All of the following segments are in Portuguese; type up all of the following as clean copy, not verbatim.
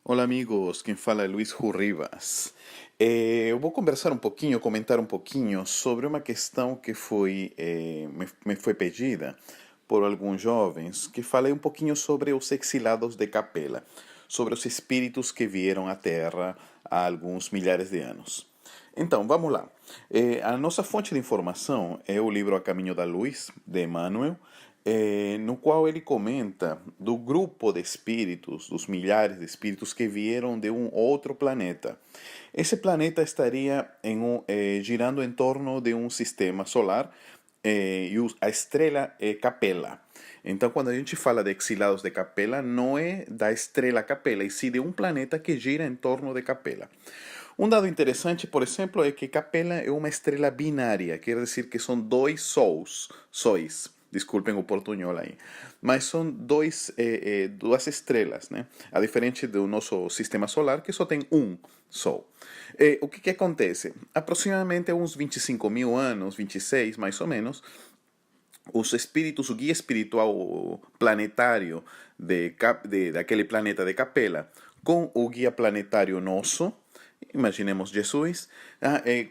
Olá amigos, quem fala é Luiz Rivas. Eu vou conversar um pouquinho, comentar um pouquinho sobre uma questão que me foi pedida por alguns jovens, que falei um pouquinho sobre os exilados de Capela, sobre os espíritos que vieram à Terra há alguns milhares de anos. Então, vamos lá. A nossa fonte de informação é o livro A Caminho da Luz, de Emmanuel, no qual ele comenta do grupo de espíritos, dos milhares de espíritos que vieram de um outro planeta. Esse planeta estaria girando em torno de um sistema solar e a estrela é Capela. Então, quando a gente fala de exilados de Capela, não é da estrela Capela, e sim de um planeta que gira em torno de Capela. Um dado interessante, por exemplo, é que Capela é uma estrela binária, quer dizer que são dois sóis, desculpem o portunhol aí, mas são duas estrelas, né? A diferente do nosso sistema solar, que só tem um Sol. O que acontece? Aproximadamente há uns 25 mil anos, 26 mais ou menos, os espíritos, o guia espiritual planetário daquele planeta de Capela, com o guia planetário nosso, imaginemos Jesus,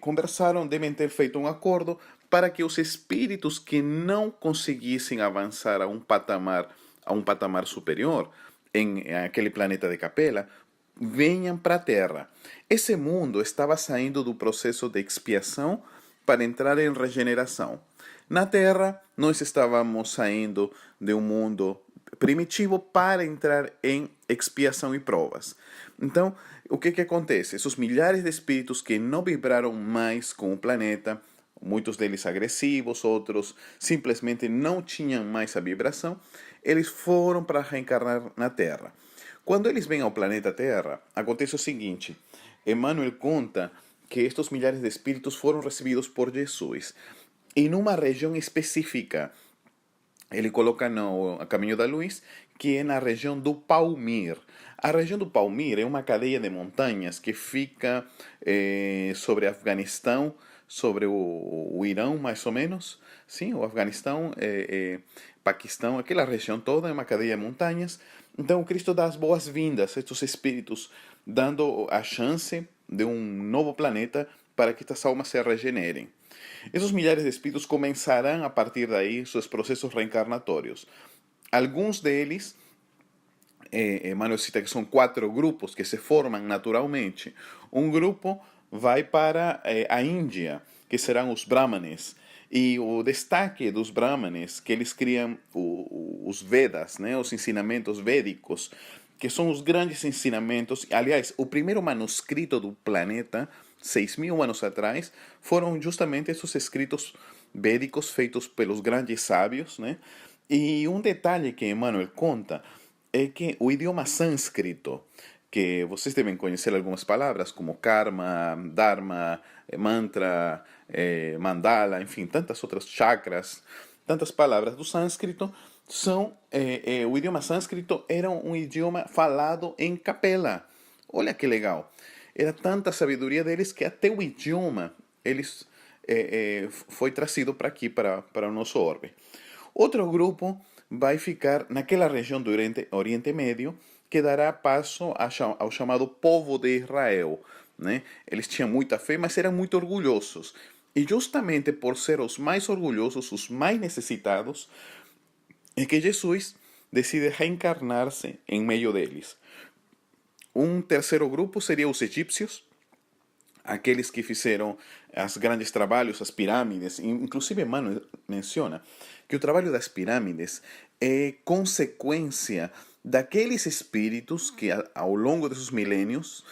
conversaram, devem ter feito um acordo para que os espíritos que não conseguissem avançar a um patamar superior em aquele planeta de Capela, venham para a Terra. Esse mundo estava saindo do processo de expiação para entrar em regeneração. Na Terra, nós estávamos saindo de um mundo primitivo para entrar em expiação e provas. Então, o que acontece? Esses milhares de espíritos que não vibraram mais com o planeta, muitos deles agressivos, outros simplesmente não tinham mais a vibração, eles foram para reencarnar na Terra. Quando eles vêm ao planeta Terra, acontece o seguinte: Emmanuel conta que estes milhares de espíritos foram recebidos por Jesus em uma região específica. Ele coloca no A Caminho da Luz, que é na região do Palmir. A região do Palmir é uma cadeia de montanhas que fica sobre Afeganistão, sobre o Irão, mais ou menos. Sim, o Afeganistão, Paquistão, aquela região toda é uma cadeia de montanhas. Então, o Cristo dá as boas-vindas a estes espíritos, dando a chance de um novo planeta para que estas almas se regenerem. Esses milhares de espíritos começarão a partir daí seus processos reencarnatórios. Alguns deles, Emmanuel cita que são 4 grupos que se formam naturalmente. Um grupo vai para a Índia, que serão os Brahmanes. E o destaque dos Brahmanes, que eles criam os Vedas, né, os ensinamentos védicos, que são os grandes ensinamentos. Aliás, o primeiro manuscrito do planeta, 6.000 anos atrás, foram justamente esses escritos védicos feitos pelos grandes sábios, né? E um detalhe que Emmanuel conta é que o idioma sânscrito, que vocês devem conhecer algumas palavras como karma, dharma, mantra, mandala, enfim, tantas outras chakras, tantas palavras do sânscrito, o idioma sânscrito era um idioma falado em capela. Olha que legal. Era tanta sabedoria deles que até o idioma eles foi trazido para aqui, para o nosso orbe. Outro grupo vai ficar naquela região do Oriente Médio, que dará passo ao chamado povo de Israel. Né? Eles tinham muita fé, mas eram muito orgulhosos. E justamente por ser os mais orgulhosos, os mais necessitados, é que Jesus decide reencarnar-se em meio deles. Um terceiro grupo seria os egípcios, aqueles que fizeram os grandes trabalhos, as pirâmides. Inclusive, Emmanuel menciona que o trabalho das pirâmides é consequência daqueles espíritos que, ao longo desses milênios,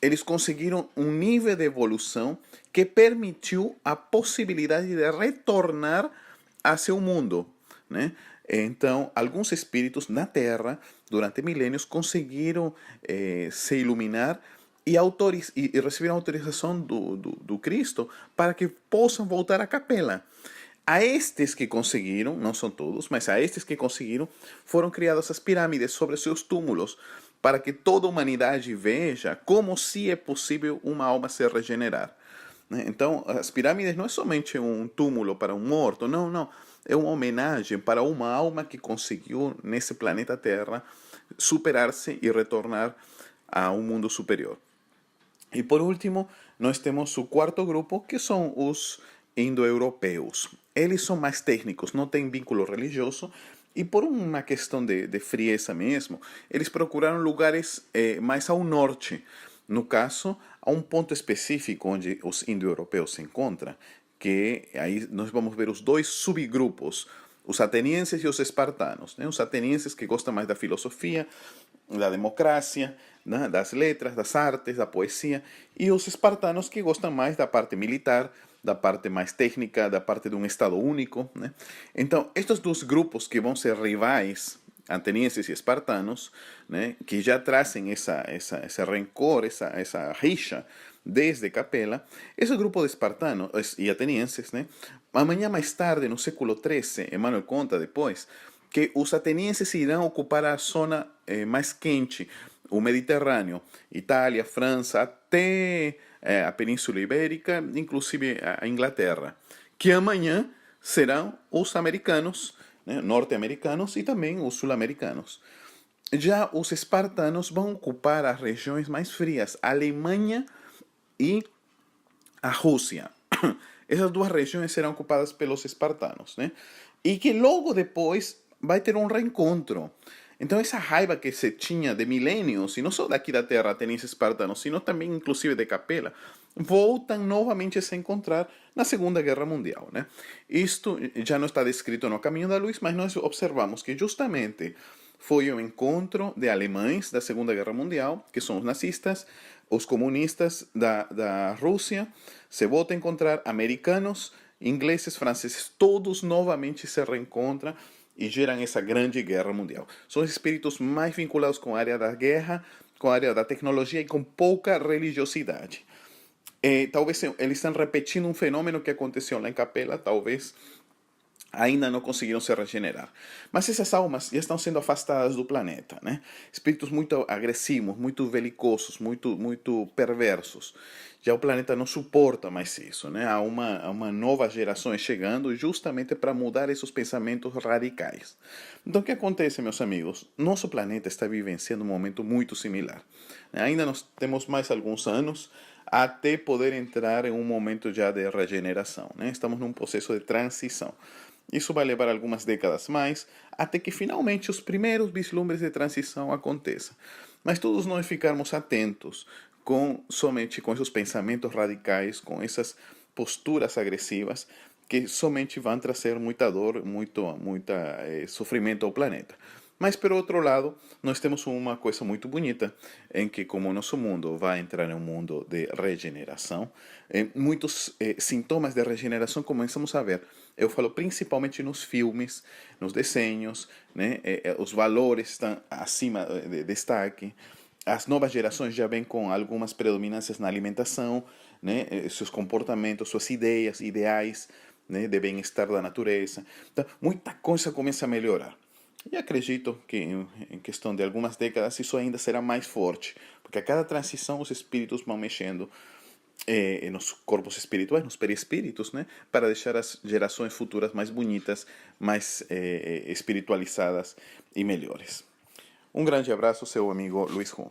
eles conseguiram um nível de evolução que permitiu a possibilidade de retornar a seu mundo, né? Então, alguns espíritos na Terra, durante milênios, conseguiram se iluminar e receberam autorização do Cristo para que possam voltar à capela. A estes que conseguiram, não são todos, mas a estes que conseguiram, foram criadas as pirâmides sobre seus túmulos, para que toda a humanidade veja como se é possível uma alma se regenerar. Então, as pirâmides não é somente um túmulo para um morto, não, não. É uma homenagem para uma alma que conseguiu, nesse planeta Terra, superar-se e retornar a um mundo superior. E por último, nós temos o quarto grupo, que são os indo-europeus. Eles são mais técnicos, não têm vínculo religioso, e por uma questão de frieza mesmo, eles procuraram lugares mais ao norte. No caso, a um ponto específico onde os indo-europeus se encontram, que aí nós vamos ver os dois subgrupos, os atenienses e os espartanos. Né? Os atenienses que gostam mais da filosofia, da democracia, né? Das letras, das artes, da poesia, e os espartanos que gostam mais da parte militar, da parte mais técnica, da parte de um Estado único. Né? Então, estes dois grupos que vão ser rivais, atenienses e espartanos, né, que já trazem esse rancor, essa rixa desde Capela, esse grupo de espartanos e atenienses, né, amanhã mais tarde, no século XIII, Emmanuel conta depois, que os atenienses irão ocupar a zona mais quente, o Mediterrâneo, Itália, França, até a Península Ibérica, inclusive a Inglaterra, que amanhã serão os americanos, né, norte-americanos e também os sul-americanos. Já os espartanos vão ocupar as regiões mais frias, a Alemanha e a Rússia. Essas duas regiões serão ocupadas pelos espartanos, né? E que logo depois vai ter um reencontro. Então essa raiva que se tinha de milênios, e não só daqui da terra, atenienses espartanos, sino também inclusive de Capela, voltam novamente a se encontrar na Segunda Guerra Mundial. Né? Isto já não está descrito no Caminho da Luz, mas nós observamos que justamente foi um encontro de alemães da Segunda Guerra Mundial, que são os nazistas, os comunistas da Rússia, se voltam a encontrar americanos, ingleses, franceses, todos novamente se reencontram e geram essa grande guerra mundial. São os espíritos mais vinculados com a área da guerra, com a área da tecnologia e com pouca religiosidade. Talvez eles estão repetindo um fenômeno que aconteceu lá em Capela, talvez ainda não conseguiram se regenerar. Mas essas almas já estão sendo afastadas do planeta, né? Espíritos muito agressivos, muito belicosos, muito perversos. Já o planeta não suporta mais isso, né? Há uma nova geração chegando justamente para mudar esses pensamentos radicais. Então, o que acontece, meus amigos? Nosso planeta está vivenciando um momento muito similar. Ainda nós temos mais alguns anos até poder entrar em um momento já de regeneração, né? Estamos num processo de transição. Isso vai levar algumas décadas mais, até que finalmente os primeiros vislumbres de transição aconteçam. Mas todos nós ficarmos atentos somente com esses pensamentos radicais, com essas posturas agressivas, que somente vão trazer muita dor, muita sofrimento ao planeta. Mas, por outro lado, nós temos uma coisa muito bonita, em que, como o nosso mundo vai entrar em um mundo de regeneração, muitos sintomas de regeneração começamos a ver. Eu falo principalmente nos filmes, nos desenhos, né? Os valores estão acima de destaque. As novas gerações já vêm com algumas predominâncias na alimentação, né? Seus comportamentos, suas ideias, ideais, né? De bem-estar da natureza. Então, muita coisa começa a melhorar. E acredito que em questão de algumas décadas isso ainda será mais forte, porque a cada transição os espíritos vão mexendo nos corpos espirituais, nos perispíritos, né, para deixar as gerações futuras mais bonitas, mais espiritualizadas e melhores. Um grande abraço, seu amigo Luiz Ron.